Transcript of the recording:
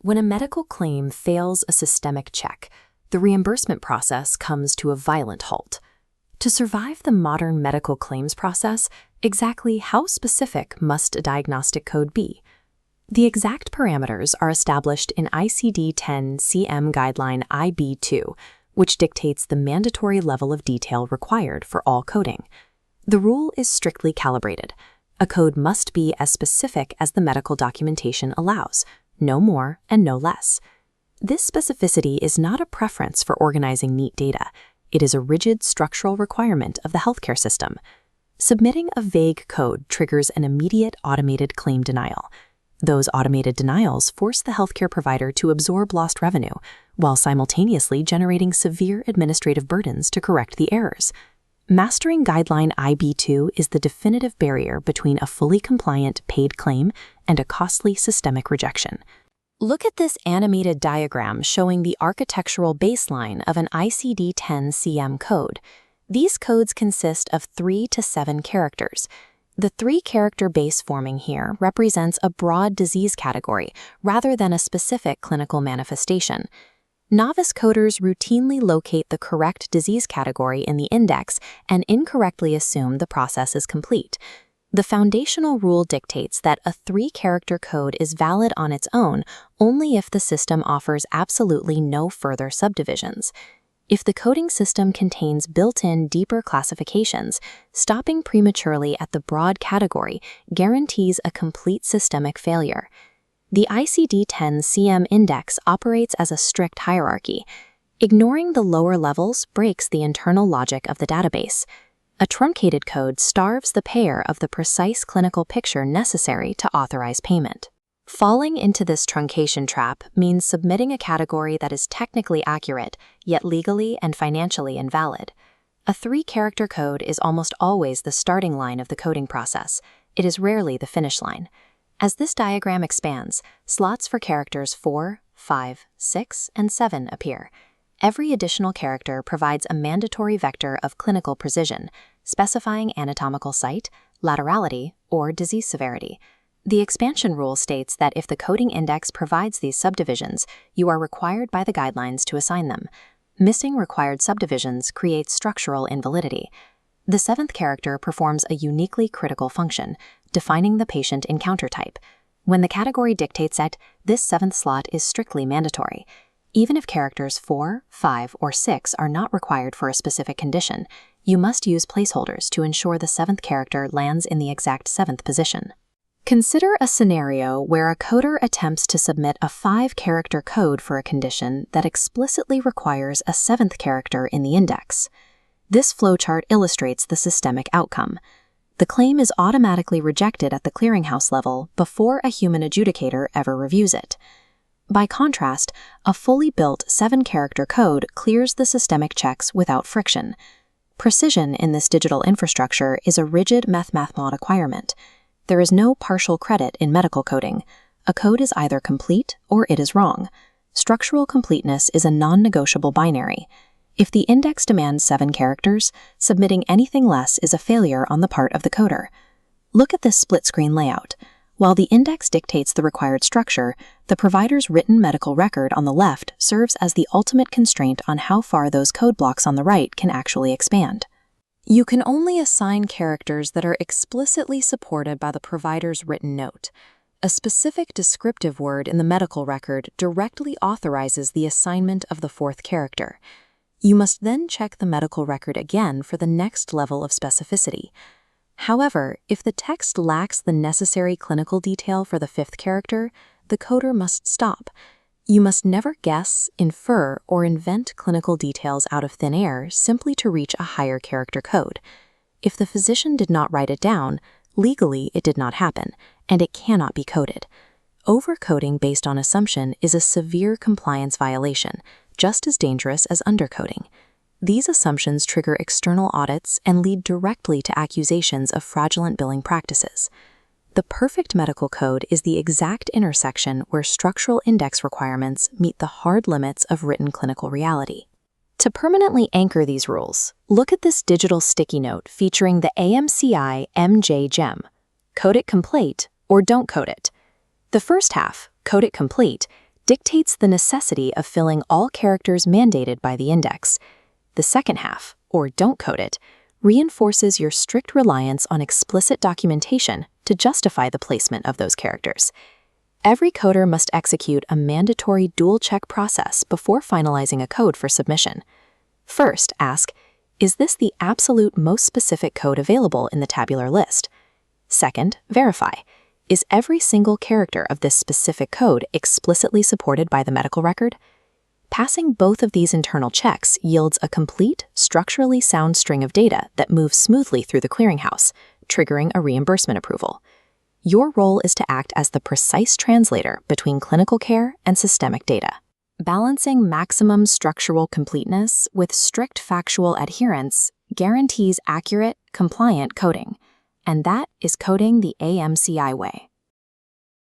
When a medical claim fails a systemic check, the reimbursement process comes to a violent halt. To survive the modern medical claims process, exactly how specific must a diagnostic code be? The exact parameters are established in ICD-10-CM guideline B.2, which dictates the mandatory level of detail required for all coding. The rule is strictly calibrated. A code must be as specific as the medical documentation allows, no more and no less. This specificity is not a preference for organizing neat data. It is a rigid structural requirement of the healthcare system. Submitting a vague code triggers an immediate automated claim denial. Those automated denials force the healthcare provider to absorb lost revenue, while simultaneously generating severe administrative burdens to correct the errors. Mastering Guideline B.2 is the definitive barrier between a fully compliant paid claim and a costly systemic rejection. Look at this animated diagram showing the architectural baseline of an ICD-10-CM code. These codes consist of 3 to 7 characters. The 3-character base forming here represents a broad disease category rather than a specific clinical manifestation. Novice coders routinely locate the correct disease category in the index and incorrectly assume the process is complete. The foundational rule dictates that a 3-character code is valid on its own only if the system offers absolutely no further subdivisions. If the coding system contains built-in deeper classifications, stopping prematurely at the broad category guarantees a complete systemic failure. The ICD-10-CM index operates as a strict hierarchy. Ignoring the lower levels breaks the internal logic of the database. A truncated code starves the payer of the precise clinical picture necessary to authorize payment. Falling into this truncation trap means submitting a category that is technically accurate, yet legally and financially invalid. A 3-character code is almost always the starting line of the coding process. It is rarely the finish line. As this diagram expands, slots for characters 4, 5, 6, and 7 appear. Every additional character provides a mandatory vector of clinical precision, specifying anatomical site, laterality, or disease severity. The expansion rule states that if the coding index provides these subdivisions, you are required by the guidelines to assign them. Missing required subdivisions creates structural invalidity. The 7th character performs a uniquely critical function, defining the patient encounter type. When the category dictates it, this 7th slot is strictly mandatory. Even if characters 4, 5, or 6 are not required for a specific condition, you must use placeholders to ensure the 7th character lands in the exact 7th position. Consider a scenario where a coder attempts to submit a 5-character code for a condition that explicitly requires a 7th character in the index. This flowchart illustrates the systemic outcome. The claim is automatically rejected at the clearinghouse level before a human adjudicator ever reviews it. By contrast, a fully built 7-character code clears the systemic checks without friction. Precision in this digital infrastructure is a rigid mathematical requirement. There is no partial credit in medical coding. A code is either complete or it is wrong. Structural completeness is a non-negotiable binary. If the index demands 7 characters, submitting anything less is a failure on the part of the coder. Look at this split-screen layout. While the index dictates the required structure, the provider's written medical record on the left serves as the ultimate constraint on how far those code blocks on the right can actually expand. You can only assign characters that are explicitly supported by the provider's written note. A specific descriptive word in the medical record directly authorizes the assignment of the 4th character. You must then check the medical record again for the next level of specificity. However, if the text lacks the necessary clinical detail for the 5th character, the coder must stop. You must never guess, infer, or invent clinical details out of thin air simply to reach a higher character code. If the physician did not write it down, legally it did not happen, and it cannot be coded. Overcoding based on assumption is a severe compliance violation, just as dangerous as undercoding. These assumptions trigger external audits and lead directly to accusations of fraudulent billing practices. The perfect medical code is the exact intersection where structural index requirements meet the hard limits of written clinical reality. To permanently anchor these rules, look at this digital sticky note featuring the AMCI MJ gem. Code it complete or don't code it. The first half, code it complete, dictates the necessity of filling all characters mandated by the index. The second half, or don't code it, reinforces your strict reliance on explicit documentation to justify the placement of those characters. Every coder must execute a mandatory dual-check process before finalizing a code for submission. First, ask, is this the absolute most specific code available in the tabular list? Second, verify, is every single character of this specific code explicitly supported by the medical record? Passing both of these internal checks yields a complete, structurally sound string of data that moves smoothly through the clearinghouse, triggering a reimbursement approval. Your role is to act as the precise translator between clinical care and systemic data, balancing maximum structural completeness with strict factual adherence guarantees accurate, compliant coding, and that is coding the AMCI way.